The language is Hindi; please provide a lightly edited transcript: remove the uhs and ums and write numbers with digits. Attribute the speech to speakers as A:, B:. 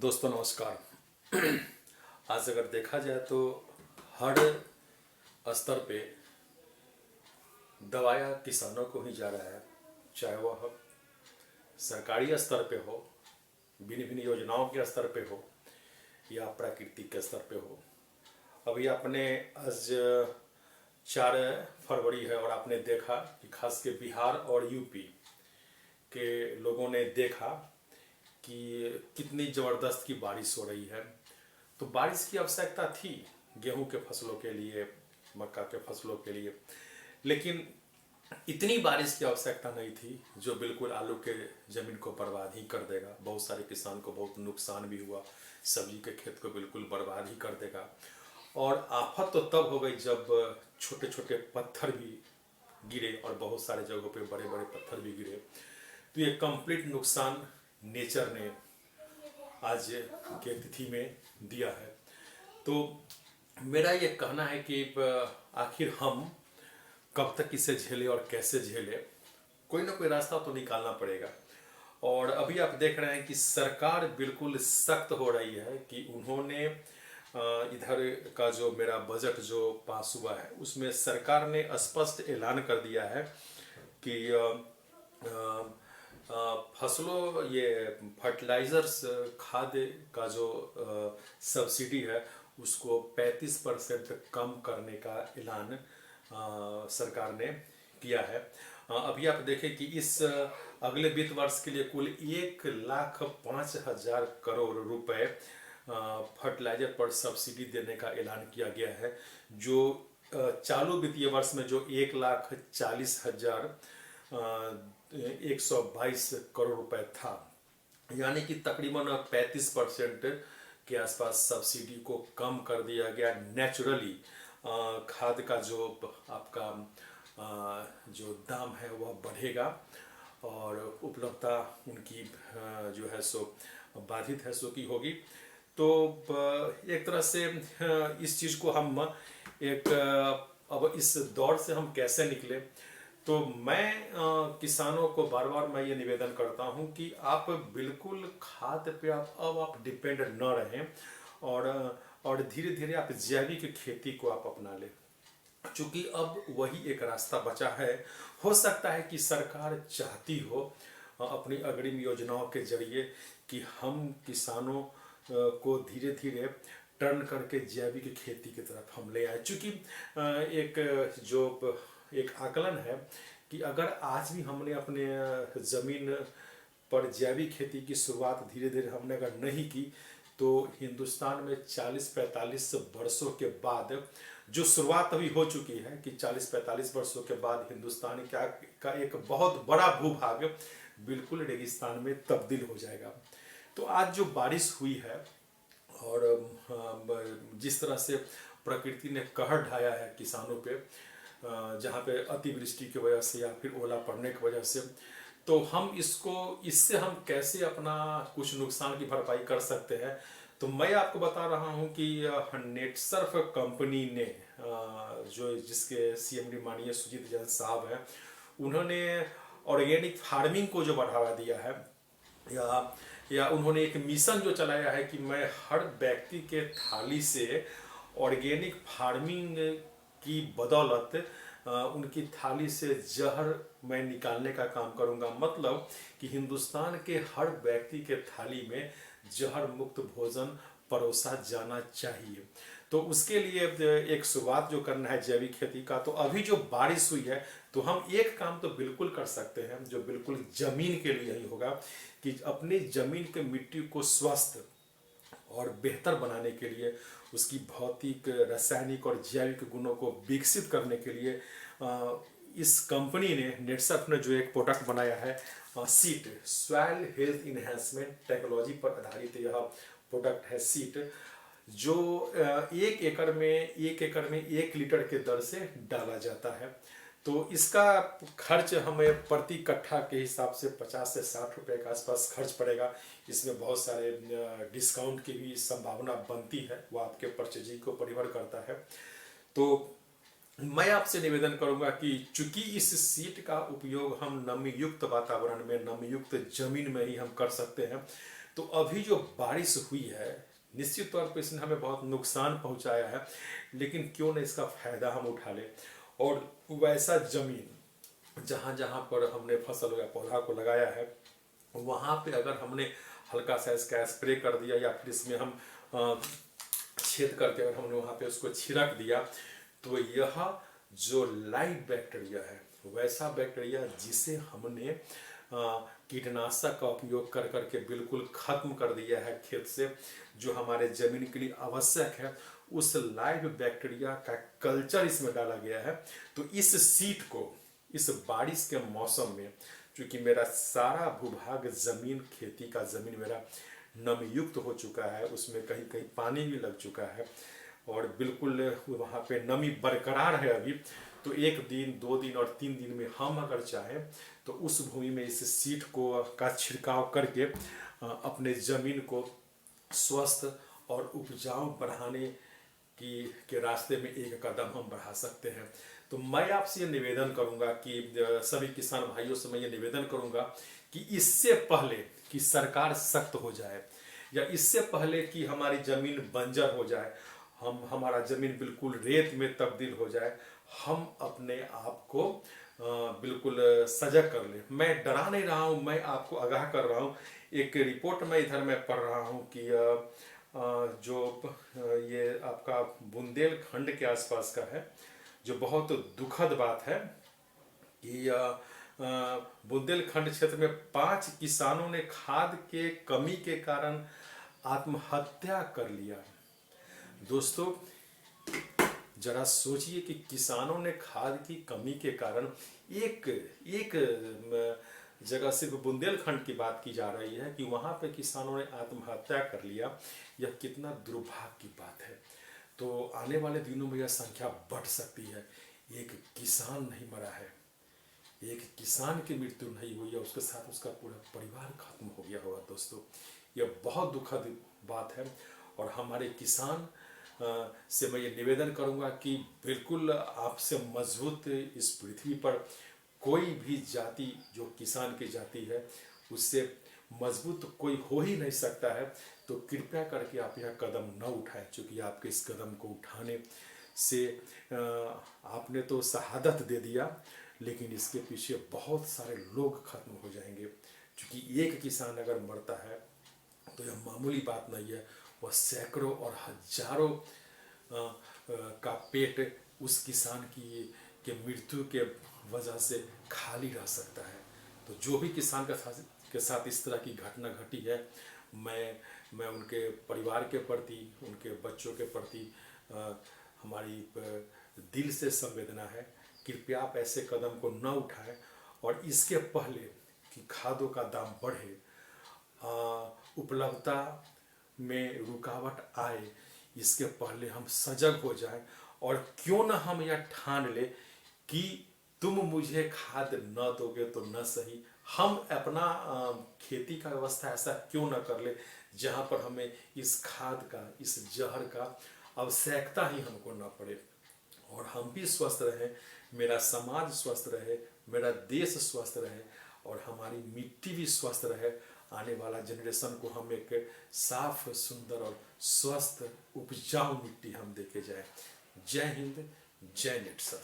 A: दोस्तों नमस्कार। आज अगर देखा जाए तो हर स्तर पे दबाया किसानों को ही जा रहा है, चाहे वह सरकारी स्तर पे हो, भिन्न भिन्न योजनाओं के स्तर पे हो या प्राकृतिक के स्तर पे हो। अभी आपने आज 4 फरवरी है और आपने देखा कि खास के बिहार और यूपी के लोगों ने देखा कि कितनी ज़बरदस्त की बारिश हो रही है। तो बारिश की आवश्यकता थी गेहूं के फसलों के लिए, मक्का के फसलों के लिए, लेकिन इतनी बारिश की आवश्यकता नहीं थी जो बिल्कुल आलू के ज़मीन को बर्बाद ही कर देगा। बहुत सारे किसान को बहुत नुकसान भी हुआ, सब्जी के खेत को बिल्कुल बर्बाद ही कर देगा। और आफत तो तब हो गई जब छोटे छोटे पत्थर भी गिरे और बहुत सारे जगहों पे बड़े बड़े पत्थर भी गिरे। तो ये कंप्लीट नुकसान नेचर ने आज के तिथि में दिया है। तो मेरा ये कहना है कि आखिर हम कब तक इसे झेले और कैसे झेले, कोई ना कोई रास्ता तो निकालना पड़ेगा। और अभी आप देख रहे हैं कि सरकार बिल्कुल सख्त हो रही है कि उन्होंने इधर का जो मेरा बजट जो पास हुआ है उसमें सरकार ने स्पष्ट ऐलान कर दिया है कि फसलों ये फर्टिलाइजर्स खाद का जो सब्सिडी है उसको 35% कम करने का ऐलान सरकार ने किया है। अभी आप देखें कि इस अगले वित्त वर्ष के लिए कुल 1,05,000 करोड़ रुपए फर्टिलाइजर पर सब्सिडी देने का ऐलान किया गया है, जो चालू वित्तीय वर्ष में जो 1,40,122 करोड़ रुपए था, यानी कि तकरीबन 35% के आसपास सब्सिडी को कम कर दिया गया। नेचुरली खाद का जो आपका जो दाम है वह बढ़ेगा और उपलब्धता उनकी जो है सो बाधित है सो की होगी। तो एक तरह से इस चीज़ को हम एक अब इस दौर से हम कैसे निकले, तो मैं किसानों को बार बार मैं ये निवेदन करता हूँ कि आप बिल्कुल खाद पे आप डिपेंड न रहें और धीरे धीरे आप जैविक खेती को आप अपना लें, क्योंकि अब वही एक रास्ता बचा है। हो सकता है कि सरकार चाहती हो अपनी अग्रिम योजनाओं के जरिए कि हम किसानों को धीरे धीरे टर्न करके जैविक खेती की तरफ हम ले आए। चूँकि एक आकलन है कि अगर आज भी हमने अपने ज़मीन पर जैविक खेती की शुरुआत धीरे धीरे हमने अगर नहीं की तो हिंदुस्तान में 40-45 वर्षों के बाद जो शुरुआत अभी हो चुकी है कि 40-45 वर्षों के बाद हिंदुस्तान का एक बहुत बड़ा भूभाग बिल्कुल रेगिस्तान में तब्दील हो जाएगा। तो आज जो बारिश हुई है और जिस तरह से प्रकृति ने कहर ढाया है किसानों पे, जहाँ पे अतिवृष्टि की वजह से या फिर ओला पड़ने की वजह से, तो हम इससे हम कैसे अपना कुछ नुकसान की भरपाई कर सकते हैं। तो मैं आपको बता रहा हूँ कि नेटसर्फ कंपनी ने जिसके सीएमडी माननीय सुजीत जैन साहब हैं, उन्होंने ऑर्गेनिक फार्मिंग को जो बढ़ावा दिया है या उन्होंने एक मिशन जो चलाया है कि मैं हर व्यक्ति के थाली से ऑर्गेनिक फार्मिंग की बदौलत उनकी थाली से जहर मैं निकालने का काम करूंगा। मतलब कि हिंदुस्तान के हर व्यक्ति के थाली में जहर मुक्त भोजन परोसा जाना चाहिए। तो उसके लिए एक शुरुआत जो करना है जैविक खेती का, तो अभी जो बारिश हुई है तो हम एक काम तो बिल्कुल कर सकते हैं जो बिल्कुल जमीन के लिए ही होगा कि अपनी जमीन के मिट्टी को स्वस्थ और बेहतर बनाने के लिए, उसकी भौतिक, रासायनिक और जैविक गुणों को विकसित करने के लिए इस कंपनी ने नेटसर्फ ने जो एक प्रोडक्ट बनाया है seat, soil health enhancement technology पर आधारित यह प्रोडक्ट है सीट, जो 1 एकड़ में 1 लीटर के दर से डाला जाता है। तो इसका खर्च हमें प्रति कट्ठा के हिसाब से 50 से 60 रुपए के आसपास खर्च पड़ेगा। इसमें बहुत सारे डिस्काउंट की भी संभावना बनती है, वो आपके परचेजिंग को निर्भर करता है। तो मैं आपसे निवेदन करूंगा कि चूंकि इस सीट का उपयोग हम नमी युक्त वातावरण में, नमी युक्त जमीन में ही हम कर सकते हैं, तो अभी जो बारिश हुई है निश्चित तौर पर इसने हमें बहुत नुकसान पहुंचाया है, लेकिन क्यों न इसका फायदा हम उठा लें और वैसा जमीन जहाँ जहाँ पर हमने फसल या पौधा को लगाया है वहाँ पे अगर हमने हल्का सा इसका स्प्रे कर दिया या फिर इसमें हम छेद करके अगर हमने वहाँ पे उसको छिड़क दिया तो यह जो लाइव बैक्टीरिया है वैसा बैक्टीरिया जिसे हमने कीटनाशक का उपयोग कर करके बिल्कुल खत्म कर दिया है खेत से, जो हमारे जमीन के लिए आवश्यक है, उस लाइव बैक्टीरिया का कल्चर इसमें डाला गया है। तो इस सीड को इस बारिश के मौसम में, क्योंकि मेरा सारा भूभाग जमीन खेती का जमीन मेरा नमयुक्त हो चुका है, उसमें कहीं कहीं पानी भी लग चुका है और बिल्कुल वहाँ पे नमी बरकरार है अभी, तो 1 दिन 2 दिन और 3 दिन में हम अगर चाहें तो उस भूमि में इस सीड को का छिड़काव करके अपने जमीन को स्वस्थ और उपजाऊ बढ़ाने के रास्ते में एक कदम हम बढ़ा सकते हैं। तो मैं आपसे ये निवेदन करूंगा कि सभी किसान भाइयों से मैं ये निवेदन करूंगा कि इससे पहले कि सरकार सख्त हो जाए या इससे पहले कि हमारी जमीन बंजर हो जाए, हमारा जमीन बिल्कुल रेत में तब्दील हो जाए, हम अपने आप को बिल्कुल सजग कर ले। मैं डरा नहीं रहा हूँ, मैं आपको आगाह कर रहा हूँ। एक रिपोर्ट में इधर मैं पढ़ रहा हूँ कि जो ये आपका बुंदेलखंड के आसपास का है, जो बहुत दुखद बात है कि बुंदेलखंड क्षेत्र में 5 किसानों ने खाद के कमी के कारण आत्महत्या कर लिया। दोस्तों जरा सोचिए कि किसानों ने खाद की कमी के कारण एक जगह सिर्फ बुंदेलखंड की बात की जा रही है कि वहां पे किसानों ने आत्महत्या कर लिया। यह कितना दुर्भाग्य की बात है। तो आने वाले दिनों में यह संख्या बढ़ सकती है। एक किसान नहीं मरा है, एक किसान की मृत्यु नहीं हुई है, उसके साथ उसका पूरा परिवार खत्म हो गया होगा। दोस्तों यह बहुत दुखद बात है और हमारे किसान से मैं ये निवेदन करूंगा कि बिल्कुल आपसे मजबूत इस पृथ्वी पर कोई भी जाति जो किसान की जाति है उससे मजबूत कोई हो ही नहीं सकता है। तो कृपया करके आप यह कदम न उठाएं, क्योंकि आपके इस कदम को उठाने से आपने तो शहादत दे दिया, लेकिन इसके पीछे बहुत सारे लोग खत्म हो जाएंगे। क्योंकि एक किसान अगर मरता है तो यह मामूली बात नहीं है, वह सैकड़ों और हजारों का पेट उस किसान के मृत्यु के वजह से खाली रह सकता है। तो जो भी किसान के साथ इस तरह की घटना घटी है, मैं उनके परिवार के प्रति, उनके बच्चों के प्रति हमारी दिल से संवेदना है। कृपया आप ऐसे कदम को न उठाएं और इसके पहले कि खादों का दाम बढ़े, उपलब्धता में रुकावट आए, इसके पहले हम सजग हो जाएं और क्यों न हम यह ठान ले कि तुम मुझे खाद न दोगे तो न सही, हम अपना खेती का व्यवस्था ऐसा क्यों न कर ले जहां पर हमें इस खाद का, इस जहर का आवश्यकता ही हमको न पड़े और हम भी स्वस्थ रहें, मेरा समाज स्वस्थ रहे, मेरा देश स्वस्थ रहे और हमारी मिट्टी भी स्वस्थ रहे। आने वाला जनरेशन को हम एक साफ, सुंदर और स्वस्थ उपजाऊ मिट्टी हम देके जाए। जय हिंद, जय नेट सर।